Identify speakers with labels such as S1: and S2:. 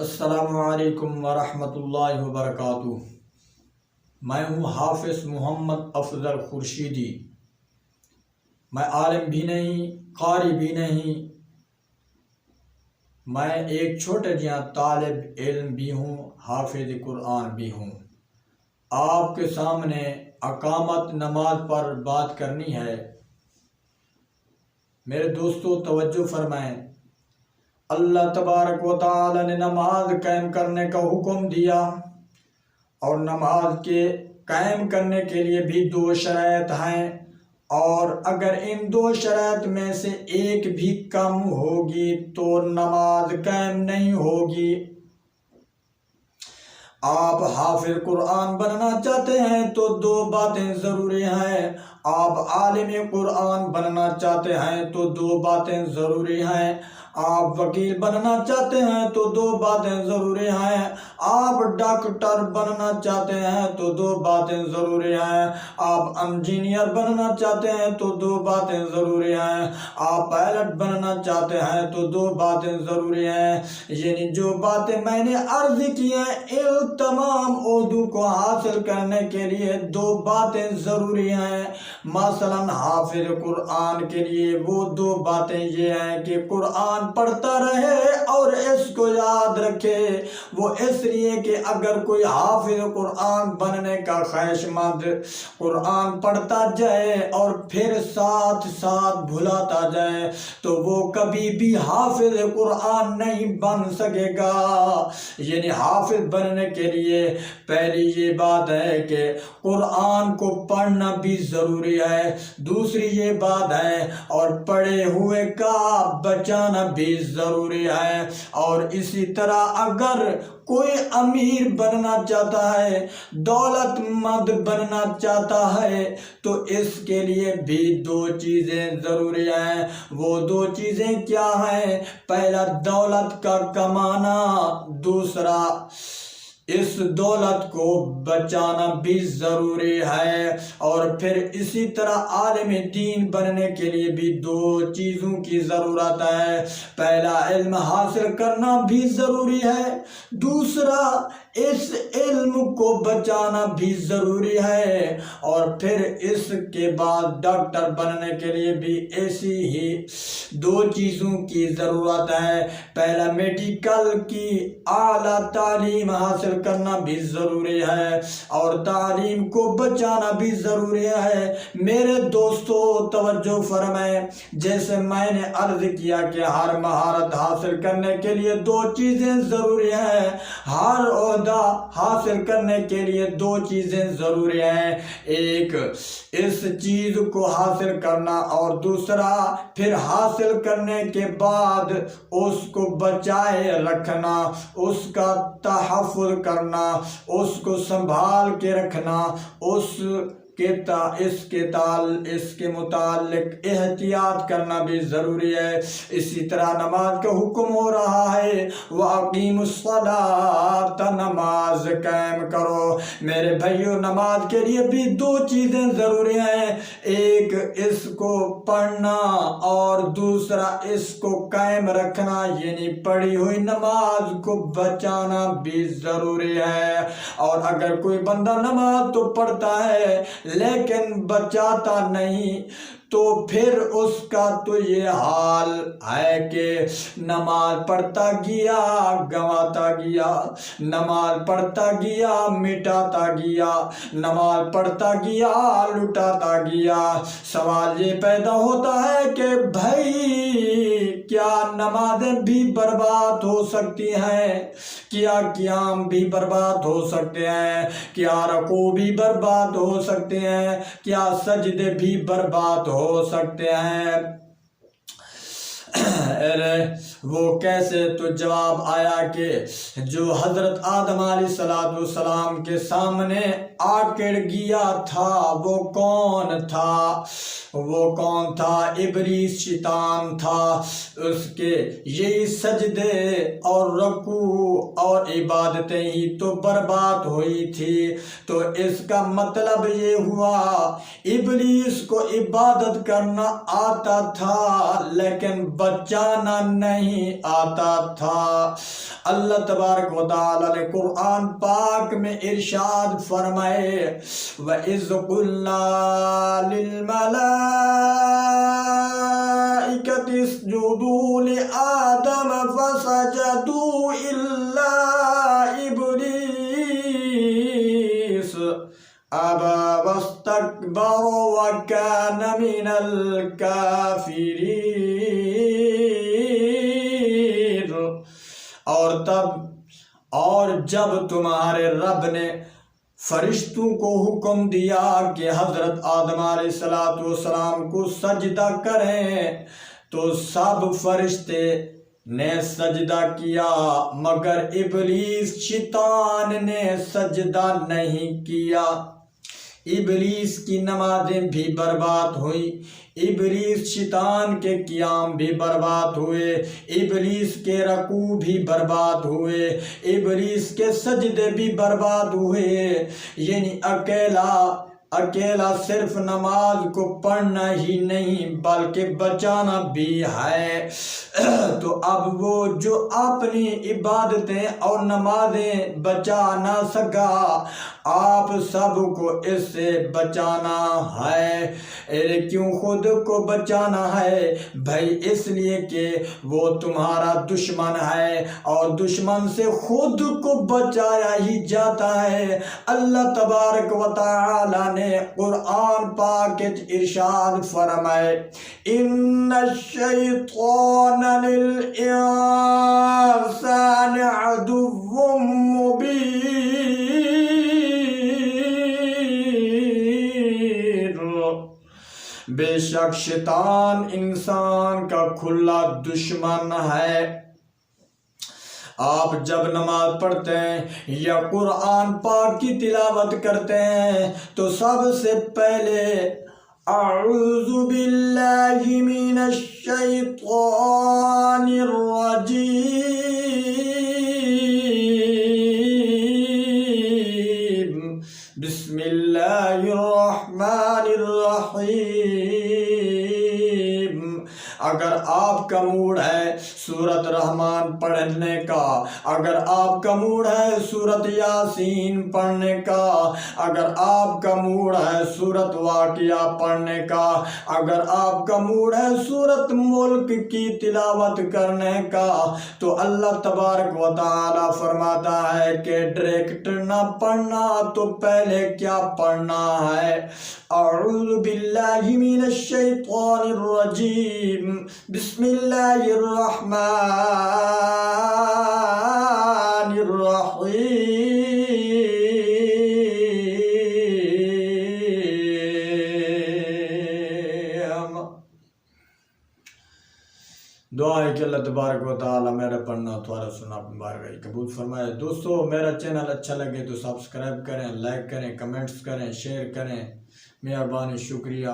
S1: السلام علیکم ورحمۃ اللہ وبرکاتہ۔ میں ہوں حافظ محمد افضل خورشیدی۔ میں عالم بھی نہیں، قاری بھی نہیں، میں ایک چھوٹا جہاں طالب علم بھی ہوں، حافظ قرآن بھی ہوں۔ آپ کے سامنے اقامت نماز پر بات کرنی ہے۔ میرے دوستو توجہ فرمائیں، اللہ تبارک و تعالی نے نماز قائم کرنے کا حکم دیا، اور نماز کے قائم کرنے کے لیے بھی 2 شرائط ہیں، اور اگر ان 2 شرائط میں سے ایک بھی کم ہوگی تو نماز قائم نہیں ہوگی۔ آپ حافظ قرآن بننا چاہتے ہیں تو 2 باتیں ضروری ہیں۔ آپ عالم قرآن بننا چاہتے ہیں تو 2 باتیں ضروری ہیں۔ آپ وکیل بننا چاہتے ہیں تو 2 باتیں ضروری ہیں۔ آپ ڈاکٹر بننا چاہتے ہیں تو 2 باتیں ضروری ہیں۔ آپ انجینئر بننا چاہتے ہیں تو 2 باتیں ضروری ہیں۔ آپ پائلٹ بننا چاہتے ہیں تو 2 باتیں ضروری ہیں۔ یعنی جو باتیں میں نے عرض کی ہیں، ان تمام عہدوں کو حاصل کرنے کے لیے 2 باتیں ضروری ہیں۔ مثلا حافظ قرآن کے لیے وہ 2 باتیں یہ ہیں کہ قرآن پڑھتا رہے اور اس کو یاد رکھے۔ وہ اس لیے کہ اگر کوئی حافظ قرآن بننے کا خواہش مند قرآن پڑھتا جائے اور پھر ساتھ ساتھ بھلاتا جائے تو وہ کبھی بھی حافظ قرآن نہیں بن سکے گا۔ یعنی حافظ بننے کے لیے پہلی یہ بات ہے کہ قرآن کو پڑھنا بھی ضروری ہے، دوسری یہ بات ہے اور پڑھے ہوئے کا بچانا بھی ضروری ہے۔ اور اسی طرح اگر کوئی امیر بننا چاہتا ہے، دولت مند بننا چاہتا ہے تو اس کے لیے بھی 2 چیزیں ضروری ہیں۔ وہ 2 چیزیں کیا ہیں؟ پہلا دولت کا کمانا، دوسرا اس دولت کو بچانا بھی ضروری ہے۔ اور پھر اسی طرح عالم دین بننے کے لیے بھی 2 چیزوں کی ضرورت ہے۔ پہلا علم حاصل کرنا بھی ضروری ہے، دوسرا اس علم کو بچانا بھی ضروری ہے۔ اور پھر اس کے بعد ڈاکٹر بننے کے لیے بھی ایسی ہی 2 چیزوں کی ضرورت ہے۔ پہلا میڈیکل کی اعلیٰ تعلیم حاصل کرنا بھی ضروری ہے، اور تعلیم کو بچانا بھی ضروری ہے۔ میرے دوستو توجہ فرمائیں، جیسے میں نے عرض کیا کہ ہر مہارت حاصل کرنے کے لیے 2 چیزیں ضروری ہیں، ہر عہدہ حاصل کرنے کے لیے 2 چیزیں ضروری ہیں۔ ایک اس چیز کو حاصل کرنا، اور دوسرا پھر حاصل کرنے کے بعد اس کو بچائے رکھنا، اس کا تحفظ کرنا، اس کو سنبھال کے رکھنا، اس کے متعلق احتیاط کرنا بھی ضروری ہے۔ اسی طرح نماز کا حکم ہو رہا ہے، وَأَقِيمُوا الصَّلَاةَ، نماز قائم کرو۔ میرے بھائیو، نماز کے لیے بھی 2 چیزیں ضروری ہیں، ایک اس کو پڑھنا اور دوسرا اس کو قائم رکھنا، یعنی پڑھی ہوئی نماز کو بچانا بھی ضروری ہے۔ اور اگر کوئی بندہ نماز تو پڑھتا ہے لیکن بچاتا نہیں تو پھر اس کا تو یہ حال ہے کہ نماز پڑھتا گیا گنواتا گیا، نماز پڑھتا گیا مٹاتا گیا، نماز پڑھتا گیا لٹاتا گیا۔ سوال یہ پیدا ہوتا ہے کہ بھائی کیا نمازیں بھی برباد ہو سکتی ہیں؟ کیا قیام بھی برباد ہو سکتے ہیں؟ کیا رکوع بھی برباد ہو سکتے ہیں؟ کیا سجدے بھی برباد ہو سکتے ہیں؟ وہ کیسے؟ تو جواب آیا کہ جو حضرت آدم علیہ السلام کے سامنے آکڑ گیا تھا وہ کون تھا؟ وہ کون تھا؟ ابلیس، شیطان تھا۔ اس کے یہی سجدے اور رکوع اور عبادتیں ہی تو برباد ہوئی تھی۔ تو اس کا مطلب یہ ہوا ابلیس کو عبادت کرنا آتا تھا لیکن بچانا بچانا نہیں آتا تھا۔ اللہ تبارک و تعالی نے قرآن پاک میں ارشاد فرمائے وَإِذْ قُلْنَا لِلْمَلَائِكَةِ اسْجُدُوا لِآدَمَ فَسَجَدُوا إِلَّا إِبْلِيسَ أَبَى وَاسْتَكْبَرَ وَكَانَ مِنَ الْكَافِرِينَ۔ اور جب تمہارے رب نے فرشتوں کو حکم دیا کہ حضرت آدم علیہ السلام کو سجدہ کریں تو سب فرشتے نے سجدہ کیا مگر ابلیس شیطان نے سجدہ نہیں کیا۔ ابلیس کی نمازیں بھی برباد ہوئی، ابلیس شیطان کے قیام بھی برباد ہوئے، ابلیس کے رکوع بھی برباد ہوئے، ابلیس کے سجدے بھی برباد ہوئے۔ یعنی اکیلا صرف نماز کو پڑھنا ہی نہیں بلکہ بچانا بھی ہے۔ تو اب وہ جو اپنی عبادتیں اور نمازیں بچا نہ سکا، آپ سب کو اس سے بچانا ہے۔ کیوں خود کو بچانا ہے؟ بھائی اس لیے کہ وہ تمہارا دشمن ہے اور دشمن سے خود کو بچایا ہی جاتا ہے۔ اللہ تبارک و تعالی نے قرآن پاک ارشاد فرمائے ان الشیطان للانسان عدو مبین، بے شک شیطان انسان کا کھلا دشمن ہے۔ آپ جب نماز پڑھتے ہیں یا قرآن پاک کی تلاوت کرتے ہیں تو سب سے پہلے اعوذ باللہ من الشیطان الرجیم بسم اللہ الرحمن الرحیم۔ اگر آپ کا موڈ ہے سورۃ رحمان پڑھنے کا، اگر آپ کا موڈ ہے سورۃ یاسین پڑھنے کا، اگر آپ کا موڈ ہے سورۃ واقعہ پڑھنے کا، اگر آپ کا موڈ ہے سورۃ ملک کی تلاوت کرنے کا، تو اللہ تبارک و تعالی فرماتا ہے کہ ڈائریکٹ نہ پڑھنا تو پہلے کیا پڑھنا ہے؟ اعوذ باللہ من الشیطان الرجیم بسم اللہ الرحمن الرحیم۔ دعا ہے کہ اللہ تبارک و تعالی میرا پڑھنا تمہارا سنا بارگاہ قبول فرمائے۔ دوستو میرا چینل اچھا لگے تو سبسکرائب کریں، لائک کریں، کمنٹس کریں، شیئر کریں، مہربانی، شکریہ۔